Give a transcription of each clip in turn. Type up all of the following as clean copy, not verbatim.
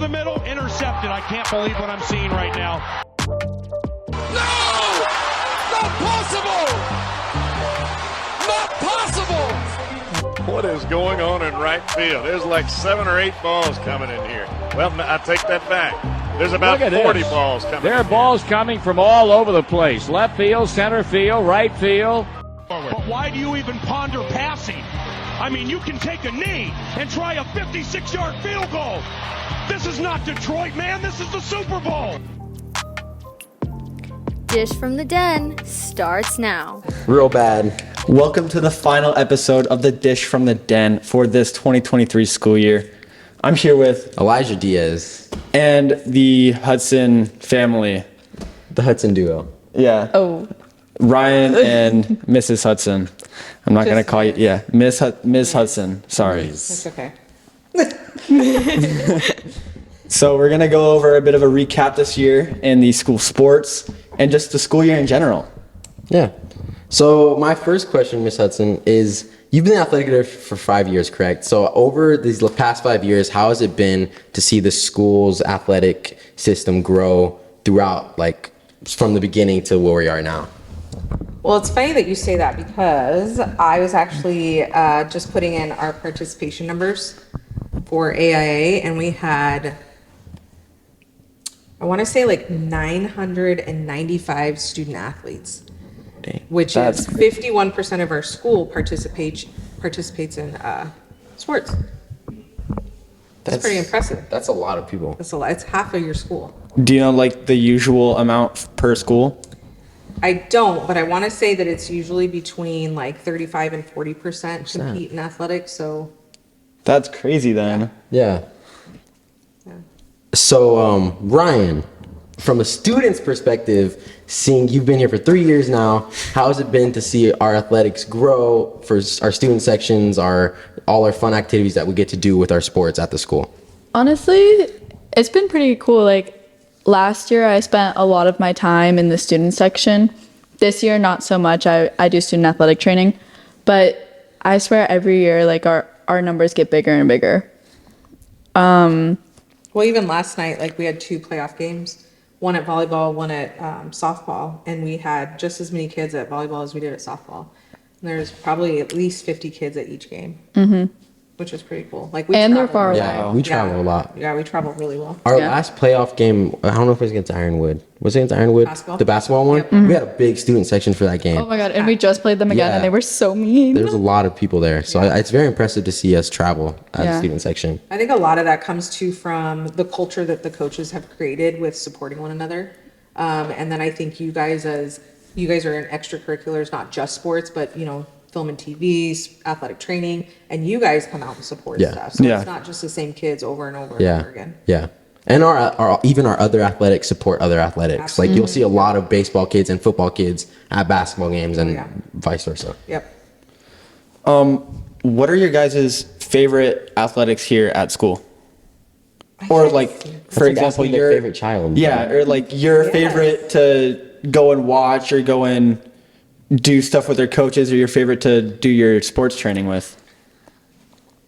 over the middle, intercepted. I can't believe what I'm seeing right now. No! Not possible! Not possible! What is going on in right field? There's like 7 or 8 balls coming in here. Well, I take that back. There's about 40 balls coming. There are balls coming from all over the place. Left field, center field, right field. But why do you even ponder passing? I mean, you can take a knee and try a 56-yard field goal. This is not Detroit, man. This is the Super Bowl. Dish from the Den starts now. Real bad. Welcome to the final episode of the Dish from the Den for this 2023 school year. I'm here with Elijah Diaz. And the Hudson family. The Hudson duo. Yeah. Oh. Ryan and Mrs. Hudson. I'm not going to call you. Yeah. Ms. Hudson. Sorry. It's okay. So we're going to go over a bit of a recap this year in the school sports and just the school year in general. Yeah. So my first question, Miss Hudson, is you've been the athletic director for 5 years, correct? So over these past 5 years, how has it been to see the school's athletic system grow throughout, like from the beginning to where we are now? Well, it's funny that you say that because I was actually just putting in our participation numbers for AIA, and we had, I want to say like 995 student athletes. Dang. Which is 51% of our school participates in sports. That's pretty impressive. That's a lot of people. That's a lot. It's half of your school. Do you know like the usual amount per school? I don't, but I want to say that it's usually between like 35 and 40% compete in athletics. So that's crazy then. Yeah. So, Ryan, from a student's perspective, seeing you've been here for 3 years now, how has it been to see our athletics grow for our student sections, all our fun activities that we get to do with our sports at the school? Honestly, it's been pretty cool. Like last year, I spent a lot of my time in the student section. This year, not so much. I do student athletic training, but I swear every year, like our numbers get bigger and bigger. Well, even last night, like we had 2 playoff games, one at volleyball, one at softball, and we had just as many kids at volleyball as we did at softball. And there's probably at least 50 kids at each game, which is pretty cool. Like they're far away. Yeah, we travel a lot. Yeah, we travel really well. Our last playoff game, I don't know if it was against Ironwood. Was it against Ironwood? Basketball? The basketball one? Yep. We had a big student section for that game. Oh my God, and we just played them again, Yeah. and they were so mean. There's a lot of people there. So it's very impressive to see us travel as a student section. I think a lot of that comes too from the culture that the coaches have created with supporting one another. And then I think you guys are in extracurriculars, not just sports, but film and TV, athletic training, and you guys come out and support stuff. So it's not just the same kids over and over and over again. Yeah. And even our other athletics support other athletics. Absolutely. Like you'll see a lot of baseball kids and football kids at basketball games and vice versa. Yep. What are your guys' favorite athletics here at school? Or like, for example, your favorite child. Yeah, or like your favorite to go and watch or go and do stuff with their coaches, or your favorite to do your sports training with?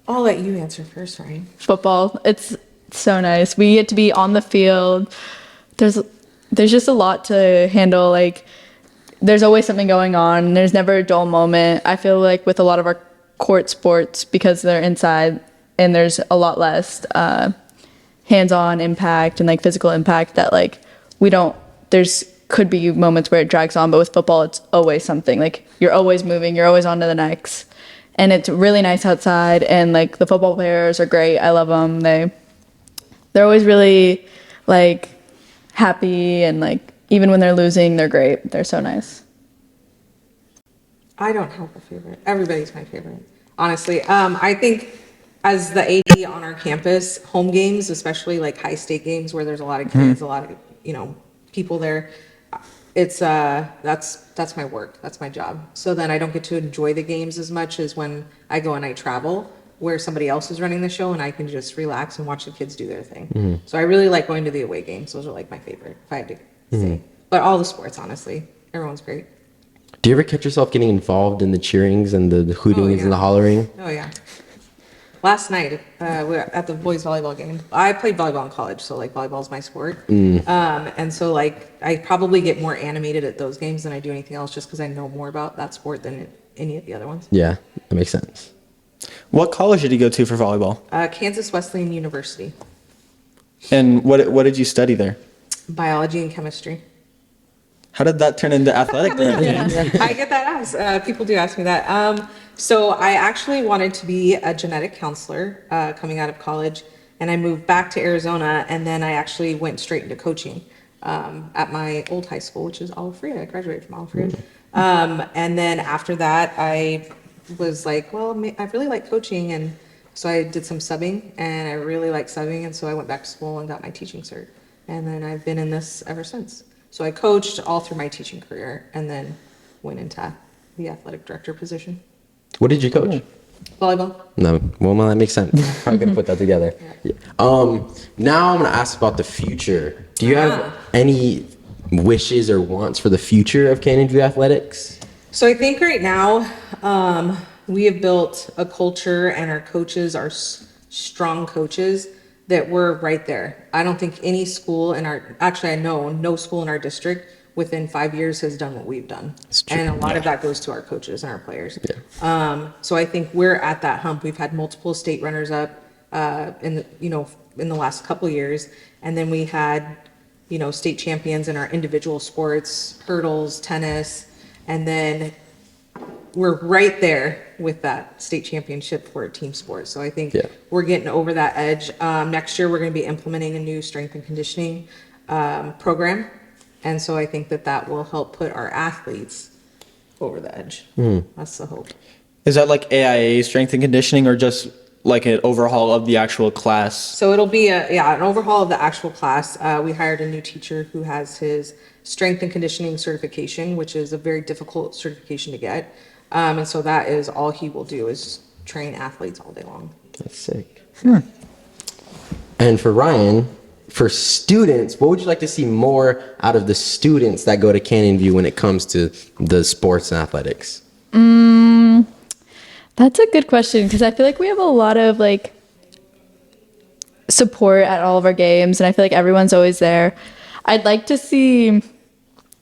I'll let you answer first, Ryan. Football. It's so nice. We get to be on the field. There's just a lot to handle. Like there's always something going on. There's never a dull moment. I feel like with a lot of our court sports, because they're inside and there's a lot less hands-on impact and like physical impact, that like there's could be moments where it drags on, but with football it's always something. Like you're always moving, you're always on to the next, and it's really nice outside, and like the football players are great. I love them. They're always really like happy, and like even when they're losing, they're great. They're so nice. I don't have a favorite. Everybody's my favorite, honestly. I think as the AD on our campus, home games, especially like high state games where there's a lot of kids, a lot of people there, it's that's my work. That's my job. So then I don't get to enjoy the games as much as when I go and I travel, where somebody else is running the show and I can just relax and watch the kids do their thing. So I really like going to the away games. Those are like my favorite, if I had to say. But all the sports, honestly, everyone's great. Do you ever catch yourself getting involved in the cheerings and the hootings and the hollering? Oh yeah. last night, we were at the boys volleyball game. I played volleyball in college, so like volleyball is my sport. And so like I probably get more animated at those games than I do anything else, just because I know more about that sport than any of the other ones. Yeah, that makes sense. What college did you go to for volleyball? Kansas Wesleyan University, And what did you study there? biology and chemistry. How did that turn into athletic director? I get that asked. People do ask me that. So I actually wanted to be a genetic counselor coming out of college, and I moved back to Arizona, and then I actually went straight into coaching at my old high school, which is Alfred. I graduated from Alfred. And then after that, I was like, well, I really like coaching, and so I did some subbing, and I really like subbing, and so I went back to school and got my teaching cert, and then I've been in this ever since. So I coached all through my teaching career, and then went into the athletic director position. What did you coach? Volleyball. No, well, that makes sense. Probably gonna put that together. Yeah. Now I'm gonna ask about the future. Do you have any wishes or wants for the future of Canyon View Athletics? So I think right now we have built a culture, and our coaches are strong coaches that we're right there. I don't think any school in our, actually I know no school in our district within 5 years has done what we've done. And a lot of that goes to our coaches and our players. So I think we're at that hump. We've had multiple state runners up in the last couple of years. And then we had, state champions in our individual sports, hurdles, tennis, and then we're right there with that state championship for a team sport. So I think we're getting over that edge. Next year, we're going to be implementing a new strength and conditioning program. And so I think that will help put our athletes over the edge. That's the hope. Is that like AIA strength and conditioning, or just like an overhaul of the actual class? So it'll be an overhaul of the actual class. We hired a new teacher who has his strength and conditioning certification, which is a very difficult certification to get. And so that is all he will do, is train athletes all day long. That's sick. And for Ryan, for students, what would you like to see more out of the students that go to Canyon View when it comes to the sports and athletics? That's a good question, because I feel like we have a lot of like support at all of our games, and I feel like everyone's always there. I'd like to see,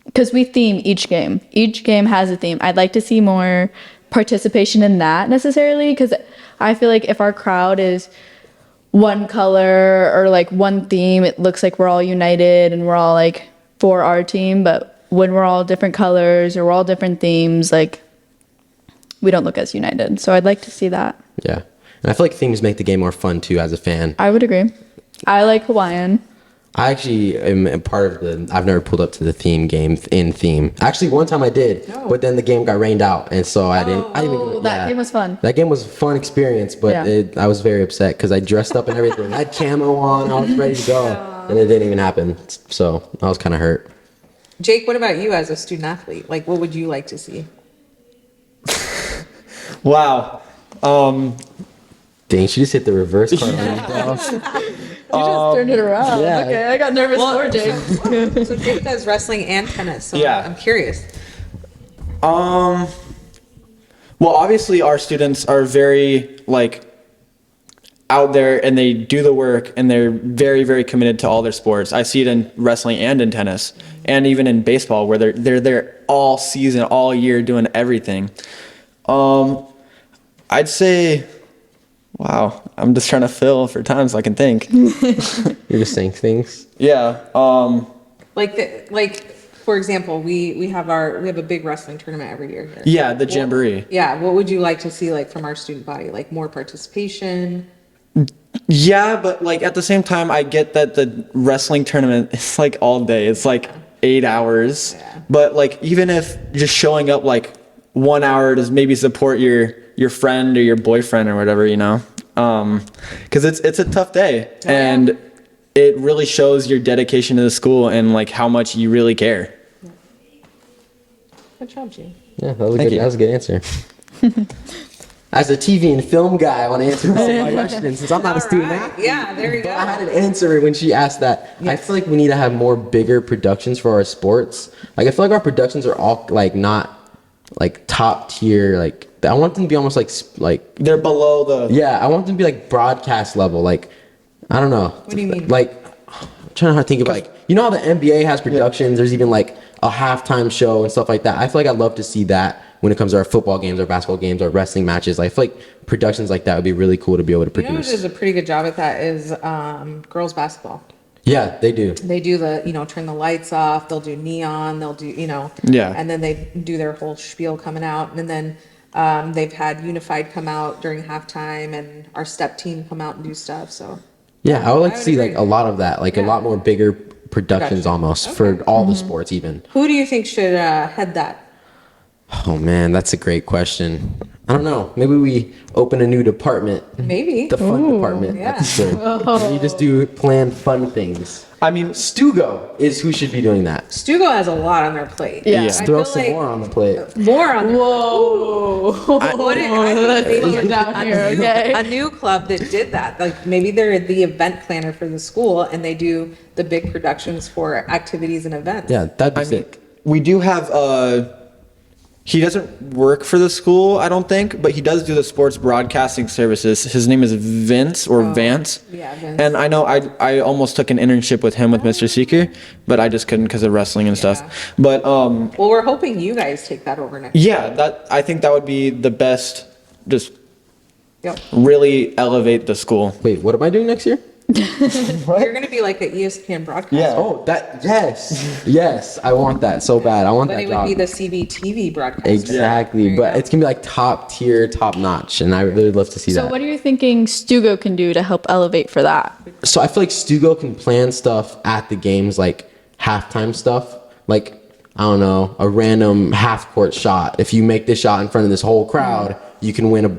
because we theme each game. Each game has a theme. I'd like to see more participation in that necessarily, because I feel like if our crowd is one color or like one theme, it looks like we're all united and we're all like for our team. But when we're all different colors or we're all different themes, like we don't look as united. So I'd like to see that. Yeah. And I feel like themes make the game more fun too as a fan. I would agree. I like Hawaiian. I actually am a part of I've never pulled up to the theme game in theme. Actually, one time I did, but then the game got rained out, and so I didn't even. That game was fun. That game was a fun experience, but I was very upset because I dressed up and everything. I had camo on, I was ready to go, and it didn't even happen. So I was kind of hurt. Jake, what about you as a student athlete? Like, what would you like to see? Wow. Dang, she just hit the reverse card. You just turned it around. Yeah. Okay, I got nervous for Jake. So Jake does wrestling and tennis, so I'm curious. Well, obviously our students are very like out there, and they do the work, and they're very, very committed to all their sports. I see it in wrestling and in tennis, and even in baseball, where they're there all season, all year, doing everything. I'd say, wow, I'm just trying to fill for time so I can think. You're just saying things. Yeah. For example, we have a big wrestling tournament every year here. Yeah, the jamboree. What would you like to see from our student body? Like more participation? Yeah, but like at the same time, I get that the wrestling tournament is like all day. It's like 8 hours. Yeah. But like even if just showing up like 1 hour to maybe support your friend or your boyfriend or whatever, because it's a tough day, and it really shows your dedication to the school and like how much you really care. Good job, Gene. Yeah, that was a good answer. As a TV and film guy, I want to answer all my questions since I'm not a student athlete. Yeah, there you go. I had an answer when she asked that. Yes. I feel like we need to have more bigger productions for our sports. Like I feel like our productions are all like not like top tier like I want them to be almost like They're below the. yeah, I want them to be like broadcast level. Like, I don't know. What do you mean? Like, I'm trying to think of like, you know how the NBA has productions? There's even like a halftime show and stuff like that. I feel like I'd love to see that when it comes to our football games, our basketball games, our wrestling matches. I feel like productions like that would be really cool to be able to You know who produce. does a pretty good job at that is girls basketball. Yeah, they do. They do the, turn the lights off, they'll do neon, they'll do, Yeah. and then they do their whole spiel coming out. And then they've had Unified come out during halftime and our step team come out and do stuff. So Yeah, I would like I to would see like agree. a lot of that, like a Yeah. lot more bigger productions almost for all the sports even. who do you think should head that? Oh man, that's a great question. I don't know. Maybe we open a new department. Maybe. The fun department. yeah. That's absurd. You just do plan fun things. I mean, Stugo is who should be doing that. Stugo has a lot on their plate. Yeah. I Throw feel some like more on the plate. more on Whoa. Let's slow it down here, okay? a new club that did that. Like maybe they're the event planner for the school and they do the big productions for activities and events. Yeah, that'd be sick. we do have he doesn't work for the school, I don't think, but he does do the sports broadcasting services. His name is Vince or Vance. Yeah, Vince. And I know I almost took an internship with him with Mr. Seeker, but I just couldn't because of wrestling and stuff. But Well, we're hoping you guys take that over next. yeah, that I think that would be the best. Just Yep. really elevate the school. Wait, what am I doing next year? You're going to be like an ESPN broadcaster. Yeah. Oh, yes, I want that so bad. I want But that it would job. be the CBTV broadcaster. Exactly, There you but go. it's gonna be like top tier, top notch, and I really would love to see So that. what are you thinking Stugo can do to help elevate for that? So I feel like Stugo can plan stuff at the games, like halftime stuff. Like, I don't know, a random half court shot. If you make this shot in front of this whole crowd, you can win a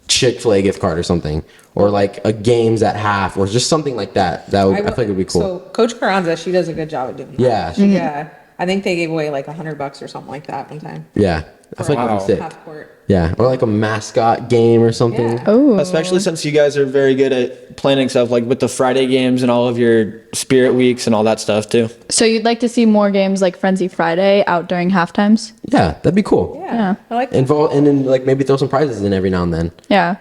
Chick-fil-A gift card or something. Or like a games at half, or just something like that. I feel like it would be cool. So Coach Carranza, she does a good job at doing that. Yeah. Yeah. I think they gave away like $100 or something like that one time. Yeah, I feel like it'd be sick. Half court. Yeah, or like a mascot game or something. Yeah. Oh. Especially since you guys are very good at planning stuff, like with the Friday games and all of your spirit weeks and all that stuff too. So you'd like to see more games like Frenzy Friday out during half times? Yeah, that'd be cool. Yeah. I like that. Involve and then like maybe throw some prizes in every now and then. Yeah.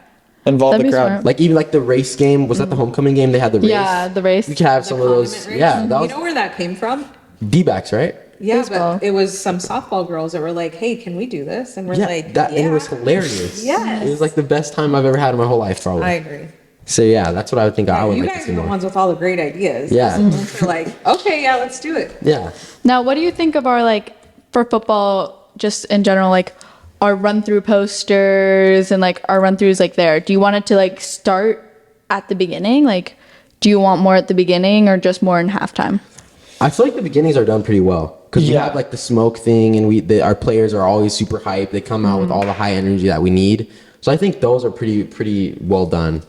Involve That'd the be crowd. smart. Like even like the race game. Was that the homecoming game? They had the race. Yeah, the race. We could have The some of those. condiment race. Yeah, that You was know where that came from? D-backs, right? Yeah, Baseball. but it was some softball girls that were like, "Hey, can we do this?" And we're Yeah, like, that "Yeah." and it was hilarious. Yes. It was like the best time I've ever had in my whole life, probably. I agree. So yeah, that's what I would think I would You like to guys see are the more. ones with all the great ideas. Yeah. The ones that are like, "Okay, yeah, let's do it." Yeah. Now, what do you think of our like for football just in general like our run through posters and like our run throughs like there? Do you want it to like start at the beginning? Like do you want more at the beginning or just more in halftime? I feel like the beginnings are done pretty well because we Yeah. have like the smoke thing, and our players are always super hyped. They come out with all the high energy that we need. So I think those are pretty well done.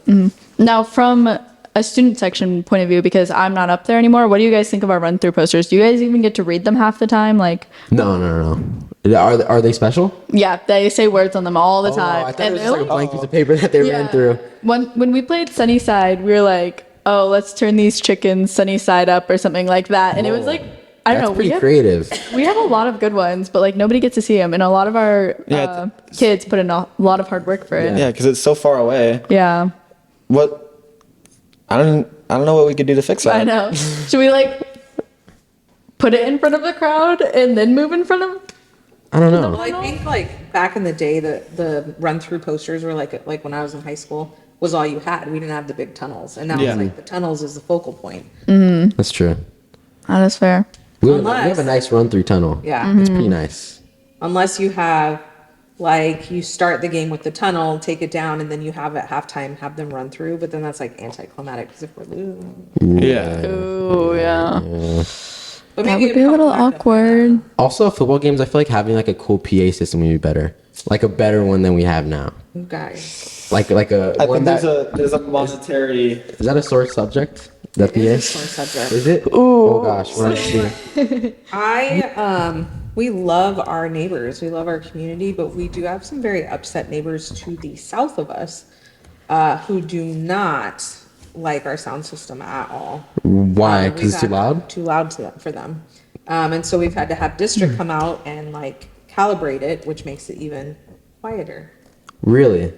Now, from a student section point of view, because I'm not up there anymore, what do you guys think of our run through posters? Do you guys even get to read them half the time? Like, No. Are they special? yeah, they say words on them all the time. Oh, I thought it was they're just like a blank piece of paper that they ran Yeah. through. When we played Sunnyside, we were like, oh, let's turn these chickens sunny side up or something like that. And it was like, I don't That's know. pretty creative. We have a lot of good ones, but like nobody gets to see them. And a lot of our Yeah, kids put in a lot of hard work for it. Yeah, because it's so far away. Yeah, What? I don't know what we could do to fix that. I know. Should we like put it in front of the crowd and then move in front of? I don't know. Well, I think like back in the day, the run through posters were like when I was in high school was all you had. We didn't have the big tunnels, and now Yeah. it's like the tunnels is the focal point. That's true. That is fair. We have a Unless- nice run through tunnel. Yeah. It's pretty nice. Unless you have like you start the game with the tunnel, take it down, and then you have at halftime have them run through. But then that's like anticlimactic because if we're losing, Yeah. Oh yeah, but that maybe would be a it'd little help back up. awkward. Also, football games, I feel like having like a cool PA system would be better. Like a better one than we have now. You guys, Like a I one think that there's a monetary. is that a sore subject? That PA? it's a sore subject. Is it? Oh gosh, what am We love our neighbors. We love our community, but we do have some very upset neighbors to the south of us who do not like our sound system at all. Why? We've Because it's too had- loud? Too loud for them. And so we've had to have district come out and like calibrate it, which makes it even quieter. Really?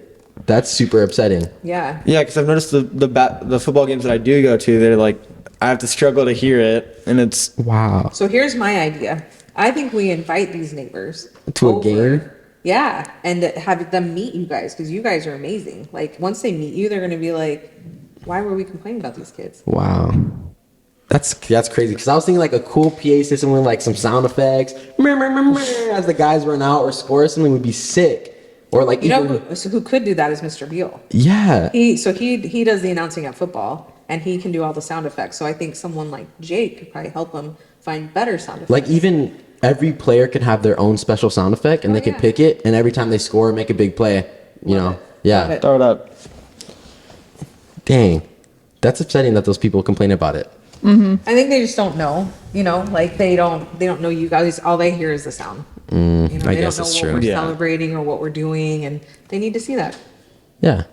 That's super upsetting. Yeah. Yeah, because I've noticed the football games that I do go to, they're like, I have to struggle to hear it, and it's Wow. So here's my idea. I think we invite these neighbors To a game? Yeah, and have them meet you guys because you guys are amazing. Like once they meet you, they're gonna be like, "Why were we complaining about these kids?" Wow. That's crazy because I was thinking like a cool PA system with like some sound effects as the guys run out or score something would be sick. Or like You know, even, who could do that is Mr. Beal. yeah. He does the announcing at football, and he can do all the sound effects. So I think someone like Jake could probably help him find better sound effects. Like even every player can have their own special sound effect and they can pick it and every time they score make a big play, you know. Yeah. Love it. throw it up. Dang. That's upsetting that those people complain about it. I think they just don't know. You know, like they don't know you guys. All they hear is the sound. You know, I they guess don't that's know true. what we're Yeah. celebrating or what we're doing, and they need to see that. Yeah.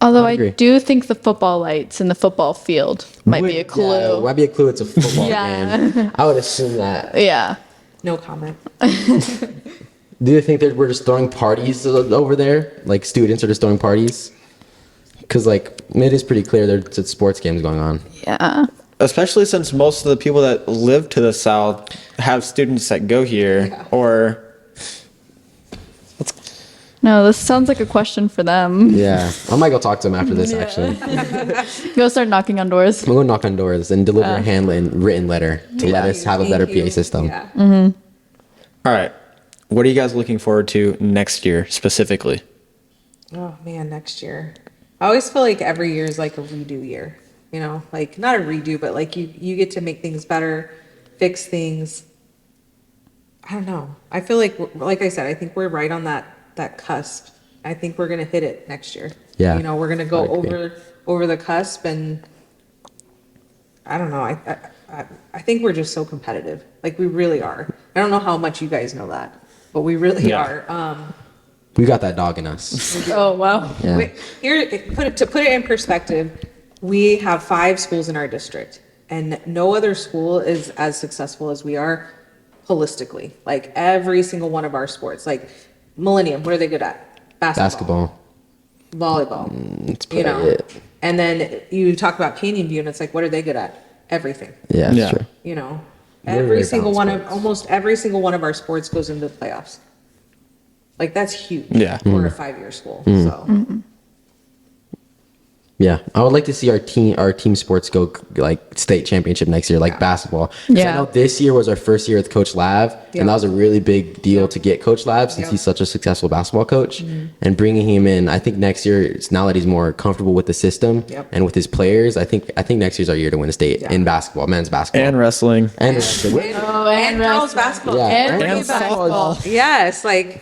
Although I I agree. do think the football lights in the football field might be a Yeah, clue. might be a clue it's a football Yeah. game. I would assume that. Yeah. No comment. Do you think that we're just throwing parties over there? Like students are just throwing parties? Because like it is pretty clear there's sports games going on. Yeah. Especially since most of the people that live to the south have students that go here, Yeah. or No, this sounds like a question for them. Yeah. I might go talk to them after this actually. Go start knocking on doors. I'm gonna go knock on doors and deliver a written letter to let us have a better Thank you. PA system. Yeah. all right. What are you guys looking forward to next year specifically? Oh man, next year. I always feel like every year is like a redo year. You know, like not a redo, but like you get to make things better, fix things. I don't know. I feel like I said, I think we're right on that cusp. I think we're gonna hit it next year. Yeah. You know, we're gonna go I agree. over the cusp, and I don't know. I think we're just so competitive. Like we really are. I don't know how much you guys know that, but we really Yeah. are. We got that dog in us. Oh, wow. Yeah. Wait, to put it in perspective, we have 5 schools in our district, and no other school is as successful as we are holistically. Like every single one of our sports, like Millennium, what are they good at? Basketball. Volleyball. That's You probably know, it. and then you talk about Canyon View, and it's like, what are they good at? Everything. Yeah, that's Yeah. true. You know, Very, every very single balanced one of sports. almost every single one of our sports goes into the playoffs. Like that's huge. Yeah. For a 5-year school. So. Yeah, I would like to see our team sports go like state championship next year, like basketball. 'Cause I Yeah. know this year was our first year with Coach Lav, Yeah. and that was a really big deal to get Coach Lav since Yeah. he's such a successful basketball coach. And bringing him in, I think next year, it's now that he's more comfortable with the system Yep. and with his players, I think next year's our year to win a state Yeah. in basketball, men's basketball, And wrestling. and And girls basketball. Yeah, And softball. Yes, like,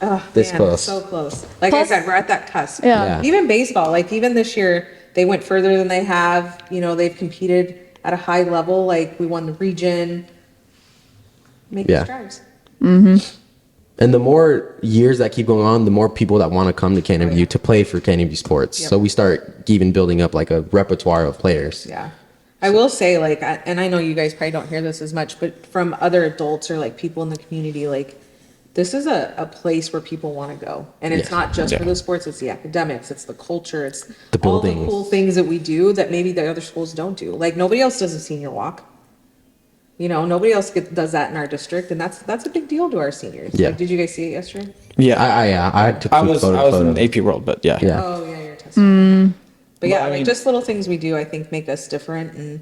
oh, This man, close. so close. Like Plus- I said, we're at that cusp. Yeah. Yeah. Even baseball, like even this year, they went further than they have. You know, they've competed at a high level. Like we won the region. Making Yeah. strides. And the more years that keep going on, the more people that want to come to Canyon View to play for Canyon View sports. Yep. So we start even building up like a repertoire of players. Yeah. I will say, like, and I know you guys probably don't hear this as much, but from other adults or like people in the community, like, this is a place where people want to go. And it's Yeah. not just for Yeah. the sports, it's the academics, it's the culture, it's The all the buildings. cool things that we do that maybe the other schools don't do. Like, nobody else does a senior walk. You know, nobody else does that in our district, and that's a big deal to our seniors. Yeah. Like, did you guys see it yesterday? Yeah. I took I some was photos. in AP World, but yeah. Yeah. Oh, yeah, you're testing. But yeah, I like mean- just little things we do, I think, make us different. And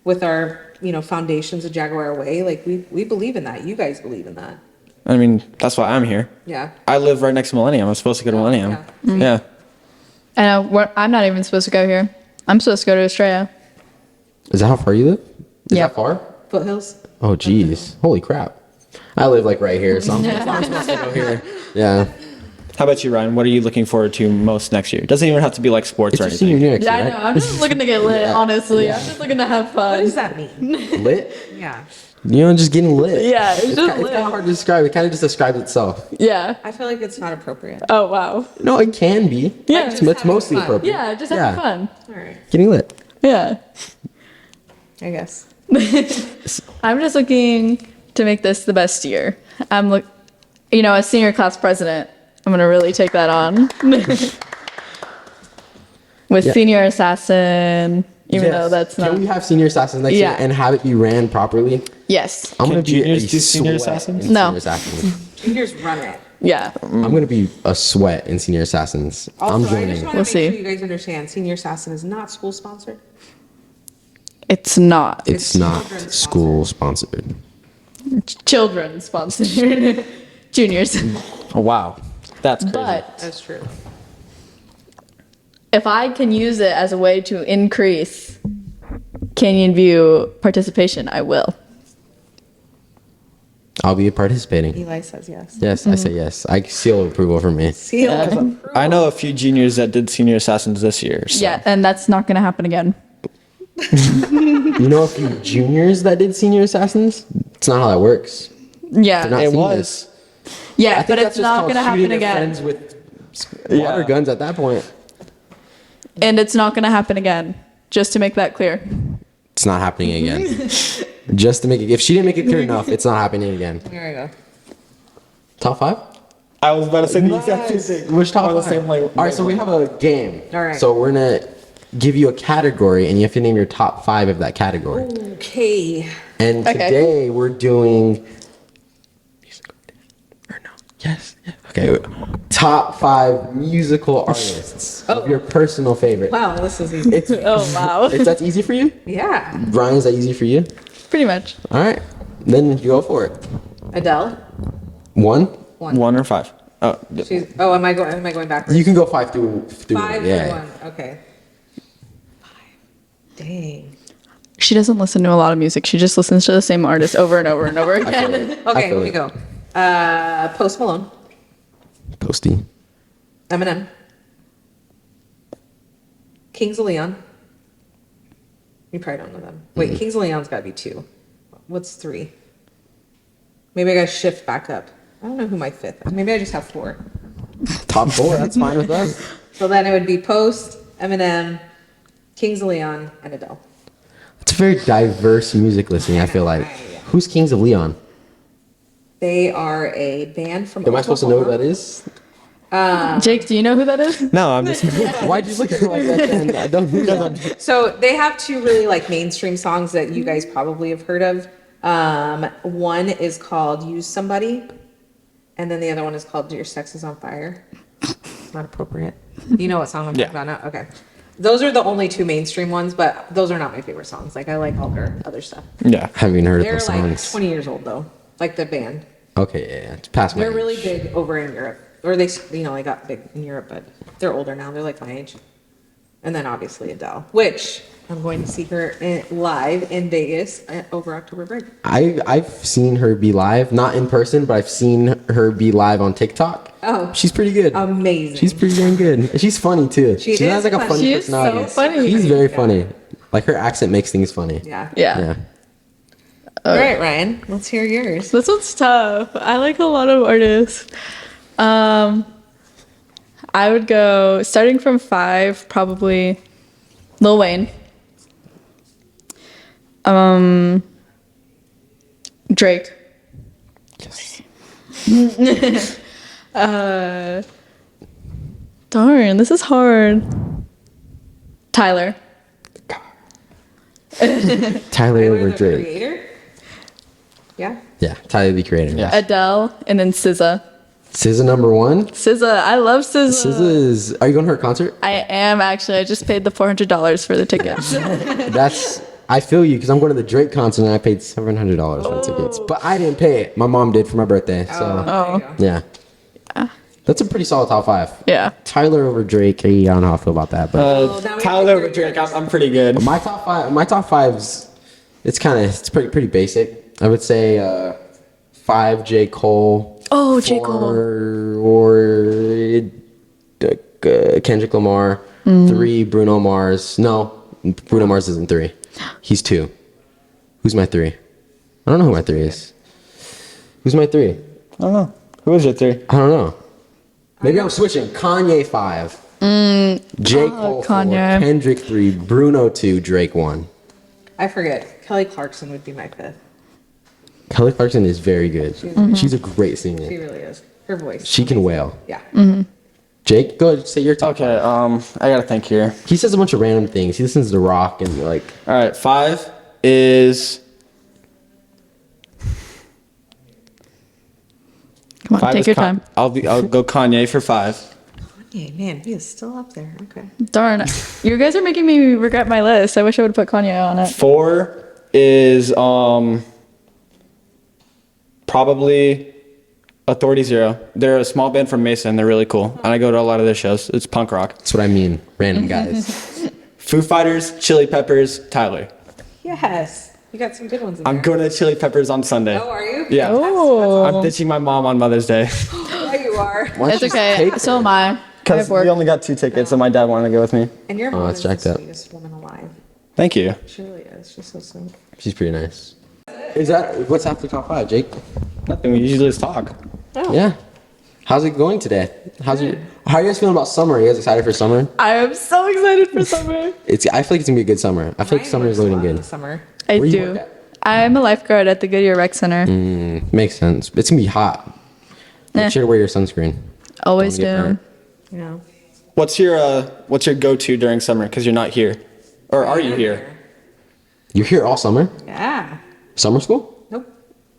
with our, foundations of Jaguar Way, like we believe in that. You guys believe in that. I mean, that's why I'm here. Yeah. I live right next to Millennium. I'm supposed to go to Millennium. yeah. Yeah. And I'm not even supposed to go here. I'm supposed to go to Australia. Is that how far you live? Is Yeah. that far? Foothills. Oh, geez. Holy crap. I live like right here, so I'm supposed to go here. Yeah. How about you, Ryan? What are you looking forward to most next year? Doesn't even have to be like sports It's or your senior anything. year next Yeah, I year, know. right? I'm just looking to get lit, honestly. I'm just looking to have What fun. does that mean? Lit? Yeah. Just getting lit. Yeah, it's just It's lit. kind of hard to describe. It kind of just describes itself. Yeah. I feel like it's not appropriate. Oh, wow. No, it can be. Yeah. It's Just having mostly fun. appropriate. Yeah, just having fun. All right. Getting lit. Yeah. I guess. I'm just looking to make this the best year. As senior class president, I'm gonna really take that on. With Yeah. Senior Assassin, even Yes. though that's not. Can we have Senior Assassins next Yeah. year and have it be ran properly? Yes. I'm gonna be juniors a do Senior sweat Assassins? in No. Senior Assassins. Juniors run it. Yeah. I'm gonna be a sweat in Senior Assassins. I'm Also, I joining. just want to We'll make see. sure you guys understand, Senior Assassin is not school sponsored. It's not. It's not school sponsored. Children sponsored. Juniors. Oh, wow. That's crazy. But That's true. if I can use it as a way to increase Canyon View participation, I will. I'll be participating. Eli says yes. Yes, I say yes. I seal approval for me. Seal. I know a few juniors that did Senior Assassins this year. So. Yeah, and that's not going to happen again. You know a few juniors that did Senior Assassins? It's not how that works. Yeah. They're not It seniors. was. Yeah, I think but that's it's just not called going to happen shooting at again. friends with water guns at that point. And it's not going to happen again. Just to make that clear. It's not happening again. Just to make it, if she didn't make it clear enough, it's not happening again. There we go. Top 5? I was about to say the exact same thing. Which top On the 5? same like, All right, so we have a game. All right. So we're gonna give you a category, and you have to name your top 5 of that category. Okay. And Okay. today we're doing. Or no? Yes. Okay. Top 5 musical artists of your personal favorite. Wow, this is easy. It's, Oh, wow. that's easy for you, Yeah. Ryan. Is that easy for you? Pretty much. All right, then you go for it. Adele. 1. 1 or 5. Oh, She's. Oh, am I going backwards? You can go 5 through. 5 yeah. for 1. Okay. 5. Dang. She doesn't listen to a lot of music. She just listens to the same artist over and over and over again. Okay, feel here we it. go. Post Malone. Posty. Eminem. Kings of Leon. You probably don't know them. Wait, Kings of Leon's got to be 2. What's 3? Maybe I got to shift back up. I don't know who my 5th. Maybe I just have 4. Top 4. That's fine with us. So then it would be Post, Eminem, Kings of Leon, and Adele. It's a very diverse music listening. I feel like. Who's Kings of Leon? They are a band from Am I supposed to know who that Oklahoma. is? Jake, do you know who that is? no, I'm just. Why'd you look at me like that? Then? I don't know. So they have 2 really like mainstream songs that you guys probably have heard of. One is called Use Somebody, and then the other one is called Your Sex is on Fire. It's not appropriate. You know what song I'm talking about now? Okay. Those are the only 2 mainstream ones, but those are not my favorite songs. Like I like all their other stuff. Yeah. Haven't even heard They're of those like songs. 20 years old though, like the band. Okay, yeah. It's past my They're age. really big over in Europe, or they got big in Europe, but they're older now. They're like my age. And then obviously Adele, which I'm going to see her live in Vegas over October break. I've seen her be live, not in person, but I've seen her be live on TikTok. Oh, She's pretty good. amazing. She's pretty dang good. She's funny too. She She has is like a funny. funny She is so personality. funny. She's very funny. Like her accent makes things funny. Yeah. Yeah. Yeah. All right, Ryan, let's hear yours. This one's tough. I like a lot of artists. I would go starting from 5, probably Lil Wayne. Drake. Darn, this is hard. Tyler. Tyler over the Drake. creator? Yeah. Yeah, Tyler the Creator. Yeah. Adele, and then SZA. SZA number 1. SZA, I love SZA. SZA is. Are you going to her concert? I am actually. I just paid the $400 for the tickets. That's. I feel you because I'm going to the Drake concert and I paid $700 for the tickets, but I didn't pay it. My mom did for my birthday. So There you go. yeah, that's a pretty solid top 5. Yeah. Tyler over Drake. I don't know how I feel about that, but now we Tyler have over Drake, I'm pretty good. my top 5. My top 5's. It's pretty basic. I would say 5 J Cole. Oh, J. Cole. 4 Kendrick Lamar. 3 Bruno Mars. No, Bruno Mars isn't 3. He's 2. Who's my 3? I don't know who my 3 is. Who's my 3? I don't know. Who is your 3? I don't know. Maybe I'm switching. Kanye 5. J. Cole 4. Kanye. Kendrick 3. Bruno 2. Drake 1. I forget. Kelly Clarkson would be my 5th. Kelly Clarkson is very good. She's a great singer. She really is. Her voice. She can wail. Yeah. Jake, go ahead, say your top. Okay, I gotta think here. He says a bunch of random things. He listens to rock and like. All right, 5 is. Come on, 5 take is your time. I'll go Kanye for 5. Yeah, man, he is still up there. Okay. Darn, you guys are making me regret my list. I wish I would have put Kanye on it. 4 is probably Authority Zero. They're a small band from Mason. They're really cool, and I go to a lot of their shows. It's punk rock. That's what I mean. Random guys. Foo Fighters, Chili Peppers, Tyler. Yes. You got some good ones in I'm there. going to Chili Peppers on Sunday. Oh, are you? Yeah. Oh, I'm ditching my mom on Mother's Day. Yeah, you are. Why don't it's you okay. take So her? am I. I Because have work. we only got 2 tickets, and my dad wanted to go with me. And your Oh, mom that's is the jacked up. sweetest woman alive. Thank you. She really is. She's so sweet. She's pretty nice. Is that what's after top 5, Jake? Nothing. We usually just talk. Oh. Yeah. How's it going today? How are you guys feeling about summer? Are you guys excited for summer? I am so excited for summer. I feel like it's gonna be a good summer. I feel like summer is Ryan looking works a lot in good. the summer. I Where you do. work at? I'm a lifeguard at the Goodyear Rec Center. Makes sense. It's gonna be hot. Make sure to wear your sunscreen. Always Don't get do. burnt. Yeah. What's your go-to during summer? Because you're not here, or are you here? You're here all summer? Yeah. Summer school? Nope.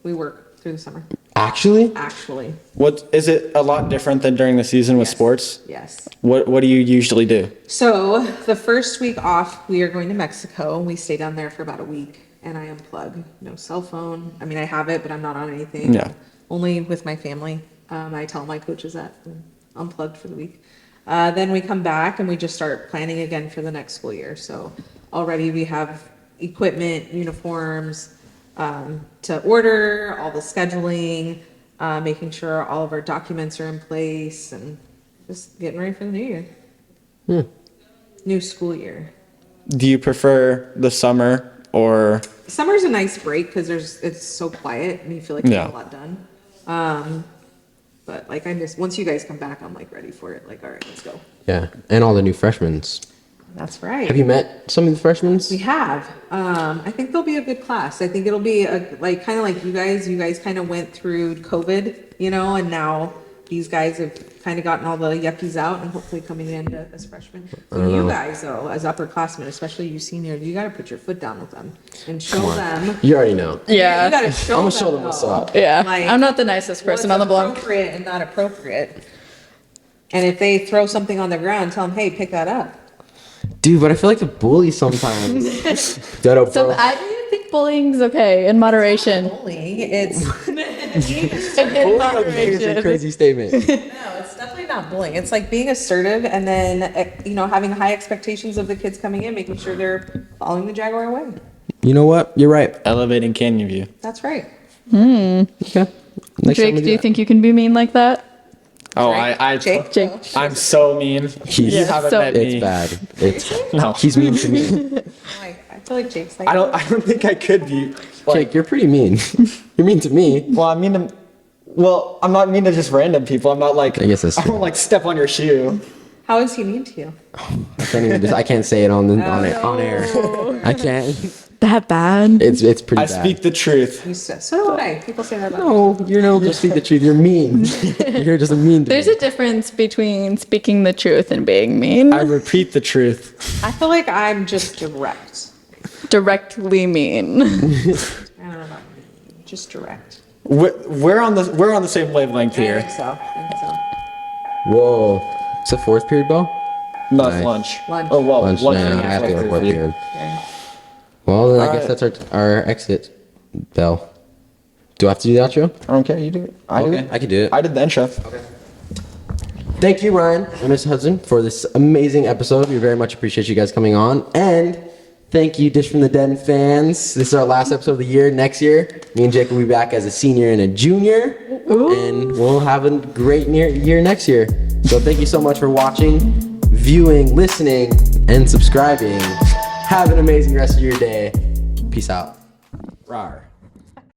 We work through the summer. Actually? Actually. What is it a lot different than during the season with Yes. sports? Yes. What do you usually do? So the first week off, we are going to Mexico. We stay down there for about a week, and I unplug. No cell phone. I mean, I have it, but I'm not on anything. Yeah. Only with my family. I tell my coaches that I'm unplugged for the week. Then we come back and we just start planning again for the next school year. So already we have equipment, uniforms to order, all the scheduling, making sure all of our documents are in place, and just getting ready for the new year. New school year. Do you prefer the summer or? Summer's a nice break because it's so quiet and you feel like you Yeah. get a lot done. But like once you guys come back, I'm like ready for it. Like, all right, let's go. Yeah. And all the new freshmen. That's right. Have you met some of the freshmen? We have. I think they'll be a good class. I think it'll be kind of like you guys. You guys kind of went through COVID, and now these guys have kind of gotten all the yuckies out and hopefully coming in as freshmen. For you guys, though, as upperclassmen, especially you seniors, you got to put your foot down with them and show them. You already know. Yeah. You got to show I'm gonna them. show them what's though, up. Yeah. like, I'm not the nicest person on the block. Appropriate and not appropriate. And if they throw something on the ground, tell them, hey, pick that up. Dude, but I feel like a bully sometimes. Ditto, bro. So I do think bullying's okay in moderation. Bullying, it's In Bullying is a moderation. crazy statement. no, it's definitely not bullying. It's like being assertive and then having high expectations of the kids coming in, making sure they're following the Jaguar way. You know what? You're right. Elevating Canyon View. That's right. Okay. Next time Jake, we do you that. think you can be mean like that? Oh, Jake? Jake. I'm so mean. You haven't so- met It's me. bad. It's No. He's mean to me. I feel like Jake's like, I don't think I could be. Jake, you're pretty mean. You're mean to me. Well, I mean to. Well, I'm not mean to just random people. I'm not like. I guess that's I true. won't like step on your shoe. how is he mean to you? I can't say it on air. I can't. That bad? It's pretty I bad. speak the truth. So do I. People say that about me. No, you're no. Just speak the truth. You're mean. You're just mean. To There's me. a difference between speaking the truth and being mean. I repeat the truth. I feel like I'm just direct. Directly mean. I don't know about mean, just direct. We're on the same wavelength I here. think so. I think so. Whoa. It's the fourth period bell. No, Nice. it's lunch. Lunch. Oh well, Lunch. lunch. Yeah, and I have to go to fourth fourth period. period. Well, then I guess that's our exit bell. Do I have to do the outro? I don't care. You do it. I do Okay, it. I can do it. I did the intro. Thank you, Ryan and Miss Hudson, for this amazing episode. We very much appreciate you guys coming on. And thank you, Dish from the Den fans. This is our last episode of the year. Next year, me and Jake will be back as a senior and a junior. And we'll have a great year next year. So thank you so much for watching, viewing, listening, and subscribing. Have an amazing rest of your day. Peace out. Rawr.